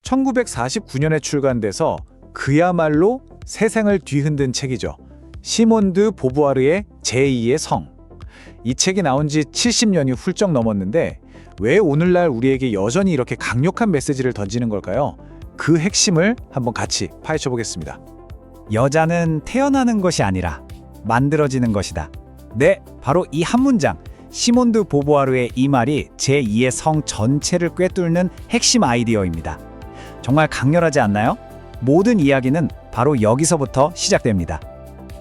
1949년에 출간돼서 그야말로 세상을 뒤흔든 책이죠. 시몬 드 보부아르의 제2의 성. 이 책이 나온 지 70년이 훌쩍 넘었는데 왜 오늘날 우리에게 여전히 이렇게 강력한 메시지를 던지는 걸까요? 그 핵심을 한번 같이 파헤쳐 보겠습니다. 여자는 태어나는 것이 아니라 만들어지는 것이다. 네, 바로 이 한 문장, 시몬 드 보부아르의 이 말이 제2의 성 전체를 꿰뚫는 핵심 아이디어입니다. 정말 강렬하지 않나요? 모든 이야기는 바로 여기서부터 시작됩니다.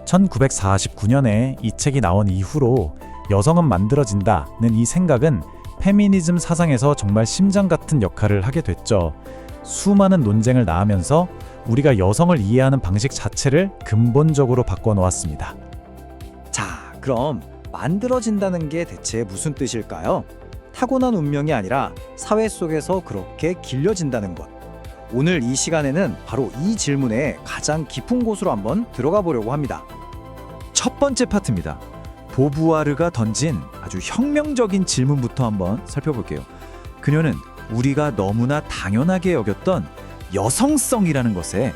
1949년에 이 책이 나온 이후로 여성은 만들어진다는 이 생각은 페미니즘 사상에서 정말 심장 같은 역할을 하게 됐죠. 수많은 논쟁을 낳으면서 우리가 여성을 이해하는 방식 자체를 근본적으로 바꿔놓았습니다. 자, 그럼 만들어진다는 게 대체 무슨 뜻일까요? 타고난 운명이 아니라 사회 속에서 그렇게 길러진다는 것. 오늘 이 시간에는 바로 이 질문에 가장 깊은 곳으로 한번 들어가 보려고 합니다. 첫 번째 파트입니다. 보부아르가 던진 아주 혁명적인 질문부터 한번 살펴볼게요. 그녀는 우리가 너무나 당연하게 여겼던 여성성이라는 것의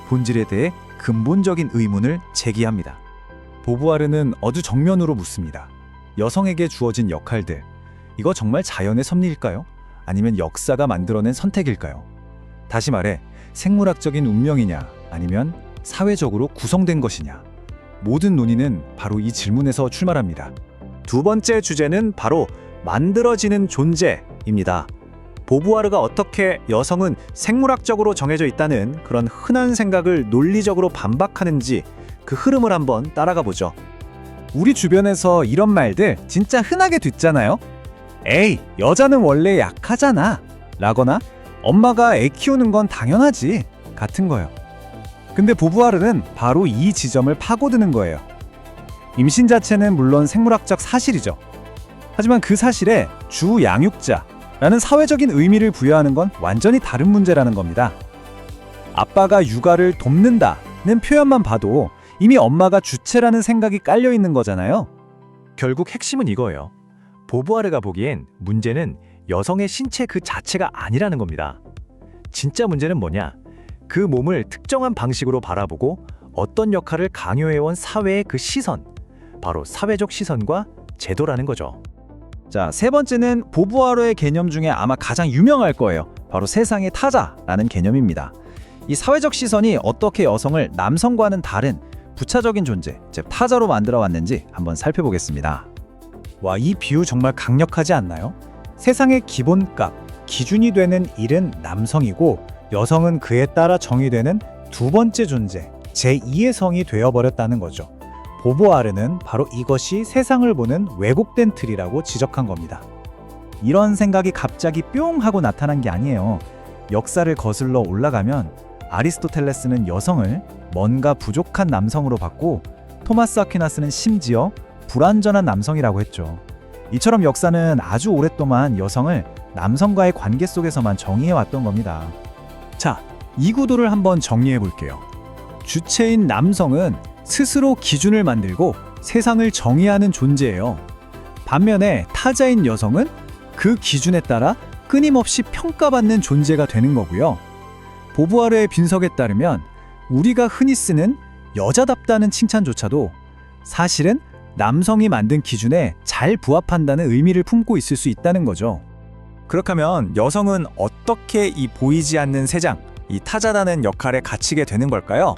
본질에 대해 근본적인 의문을 제기합니다. 보부아르는 아주 정면으로 묻습니다. 여성에게 주어진 역할들, 이거 정말 자연의 섭리일까요? 아니면 역사가 만들어낸 선택일까요? 다시 말해, 생물학적인 운명이냐, 아니면 사회적으로 구성된 것이냐. 모든 논의는 바로 이 질문에서 출발합니다. 두 번째 주제는 바로 만들어지는 존재입니다. 보부아르가 어떻게 여성은 생물학적으로 정해져 있다는 그런 흔한 생각을 논리적으로 반박하는지 그 흐름을 한번 따라가 보죠. 우리 주변에서 이런 말들 진짜 흔하게 듣잖아요. 에이, 여자는 원래 약하잖아. 라거나 엄마가 애 키우는 건 당연하지. 같은 거요. 근데 보부아르는 바로 이 지점을 파고드는 거예요. 임신 자체는 물론 생물학적 사실이죠. 하지만 그 사실에 주 양육자라는 사회적인 의미를 부여하는 건 완전히 다른 문제라는 겁니다. 아빠가 육아를 돕는다는 표현만 봐도 이미 엄마가 주체라는 생각이 깔려 있는 거잖아요. 결국 핵심은 이거예요. 보부아르가 보기엔 문제는 여성의 신체 그 자체가 아니라는 겁니다. 진짜 문제는 뭐냐? 그 몸을 특정한 방식으로 바라보고 어떤 역할을 강요해온 사회의 그 시선, 바로 사회적 시선과 제도라는 거죠. 자, 세 번째는 보부아르의 개념 중에 아마 가장 유명할 거예요. 바로 세상의 타자라는 개념입니다. 이 사회적 시선이 어떻게 여성을 남성과는 다른 부차적인 존재, 즉 타자로 만들어 왔는지 한번 살펴보겠습니다. 와, 이 비유 정말 강력하지 않나요? 세상의 기본값, 기준이 되는 일은 남성이고 여성은 그에 따라 정의되는 두 번째 존재, 제2의 성이 되어버렸다는 거죠. 보부아르는 바로 이것이 세상을 보는 왜곡된 틀이라고 지적한 겁니다. 이런 생각이 갑자기 뿅 하고 나타난 게 아니에요. 역사를 거슬러 올라가면 아리스토텔레스는 여성을 뭔가 부족한 남성으로 봤고 토마스 아퀴나스는 심지어 불완전한 남성이라고 했죠. 이처럼 역사는 아주 오랫동안 여성을 남성과의 관계 속에서만 정의해왔던 겁니다. 자, 이 구도를 한번 정리해 볼게요. 주체인 남성은 스스로 기준을 만들고 세상을 정의하는 존재예요. 반면에 타자인 여성은 그 기준에 따라 끊임없이 평가받는 존재가 되는 거고요. 보부아르의 분석에 따르면 우리가 흔히 쓰는 여자답다는 칭찬조차도 사실은 남성이 만든 기준에 잘 부합한다는 의미를 품고 있을 수 있다는 거죠. 그렇다면 여성은 어떻게 이 보이지 않는 세장, 이 타자라는 역할에 갇히게 되는 걸까요?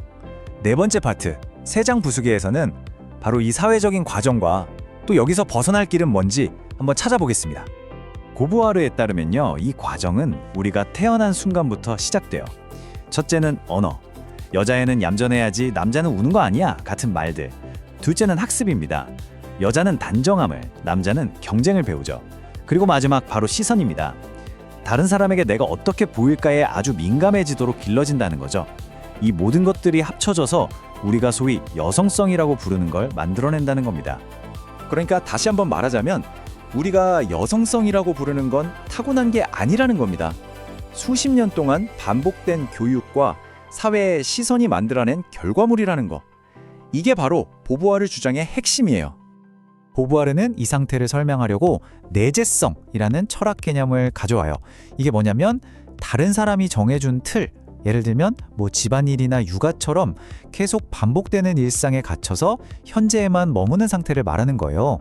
네 번째 파트, 세장 부수기에서는 바로 이 사회적인 과정과 또 여기서 벗어날 길은 뭔지 한번 찾아보겠습니다. 보부아르에 따르면요, 이 과정은 우리가 태어난 순간부터 시작돼요. 첫째는 언어, 여자애는 얌전해야지 남자는 우는 거 아니야 같은 말들. 둘째는 학습입니다. 여자는 단정함을, 남자는 경쟁을 배우죠. 그리고 마지막 바로 시선입니다. 다른 사람에게 내가 어떻게 보일까에 아주 민감해지도록 길러진다는 거죠. 이 모든 것들이 합쳐져서 우리가 소위 여성성이라고 부르는 걸 만들어낸다는 겁니다. 그러니까 다시 한번 말하자면 우리가 여성성이라고 부르는 건 타고난 게 아니라는 겁니다. 수십 년 동안 반복된 교육과 사회의 시선이 만들어낸 결과물이라는 거. 이게 바로 보부아르 주장의 핵심이에요. 보부아르는 이 상태를 설명하려고 내재성이라는 철학 개념을 가져와요. 이게 뭐냐면 다른 사람이 정해준 틀, 예를 들면 뭐 집안일이나 육아처럼 계속 반복되는 일상에 갇혀서 현재에만 머무는 상태를 말하는 거예요.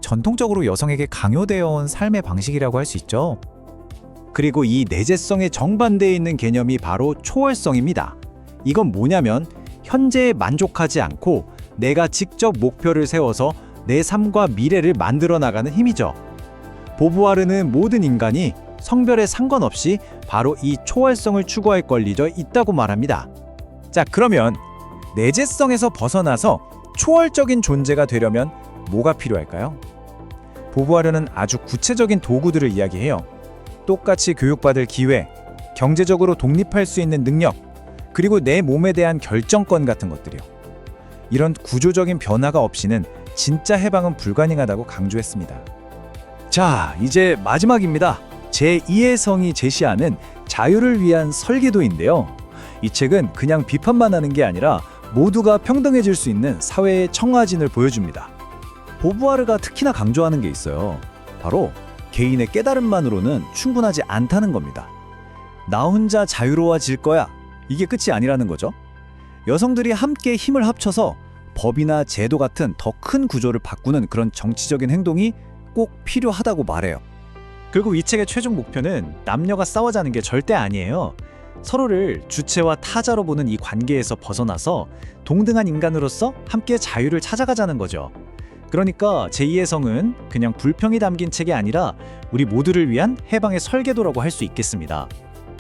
전통적으로 여성에게 강요되어 온 삶의 방식이라고 할 수 있죠. 그리고 이 내재성의 정반대에 있는 개념이 바로 초월성입니다. 이건 뭐냐면 현재에 만족하지 않고 내가 직접 목표를 세워서 내 삶과 미래를 만들어 나가는 힘이죠. 보부아르는 모든 인간이 성별에 상관없이 바로 이 초월성을 추구할 권리가 있다고 말합니다. 자, 그러면 내재성에서 벗어나서 초월적인 존재가 되려면 뭐가 필요할까요? 보부아르는 아주 구체적인 도구들을 이야기해요. 똑같이 교육받을 기회, 경제적으로 독립할 수 있는 능력, 그리고 내 몸에 대한 결정권 같은 것들이요. 이런 구조적인 변화가 없이는 진짜 해방은 불가능하다고 강조했습니다. 자, 이제 마지막입니다. 제2의 성이 제시하는 자유를 위한 설계도인데요. 이 책은 그냥 비판만 하는 게 아니라 모두가 평등해질 수 있는 사회의 청아진을 보여줍니다. 보부아르가 특히나 강조하는 게 있어요. 바로 개인의 깨달음만으로는 충분하지 않다는 겁니다. 나 혼자 자유로워질 거야. 이게 끝이 아니라는 거죠. 여성들이 함께 힘을 합쳐서 법이나 제도 같은 더 큰 구조를 바꾸는 그런 정치적인 행동이 꼭 필요하다고 말해요. 그리고 이 책의 최종 목표는 남녀가 싸우자는 게 절대 아니에요. 서로를 주체와 타자로 보는 이 관계에서 벗어나서 동등한 인간으로서 함께 자유를 찾아가자는 거죠. 그러니까 제2의 성은 그냥 불평이 담긴 책이 아니라 우리 모두를 위한 해방의 설계도라고 할 수 있겠습니다.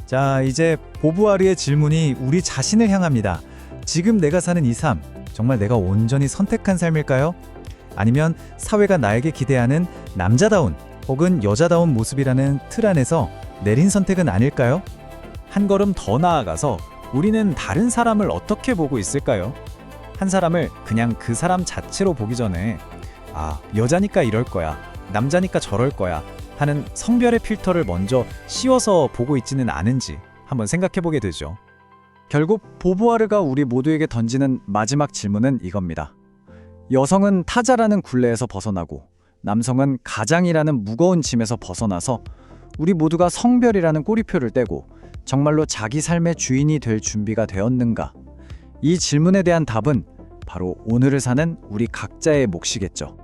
자, 이제 보부아르의 질문이 우리 자신을 향합니다. 지금 내가 사는 이 삶, 정말 내가 온전히 선택한 삶일까요? 아니면 사회가 나에게 기대하는 남자다운 혹은 여자다운 모습이라는 틀 안에서 내린 선택은 아닐까요? 한 걸음 더 나아가서 우리는 다른 사람을 어떻게 보고 있을까요? 한 사람을 그냥 그 사람 자체로 보기 전에 아, 여자니까 이럴 거야, 남자니까 저럴 거야 하는 성별의 필터를 먼저 씌워서 보고 있지는 않은지 한번 생각해보게 되죠. 결국 보부아르가 우리 모두에게 던지는 마지막 질문은 이겁니다. 여성은 타자라는 굴레에서 벗어나고 남성은 가장이라는 무거운 짐에서 벗어나서 우리 모두가 성별이라는 꼬리표를 떼고 정말로 자기 삶의 주인이 될 준비가 되었는가? 이 질문에 대한 답은 바로 오늘을 사는 우리 각자의 몫이겠죠.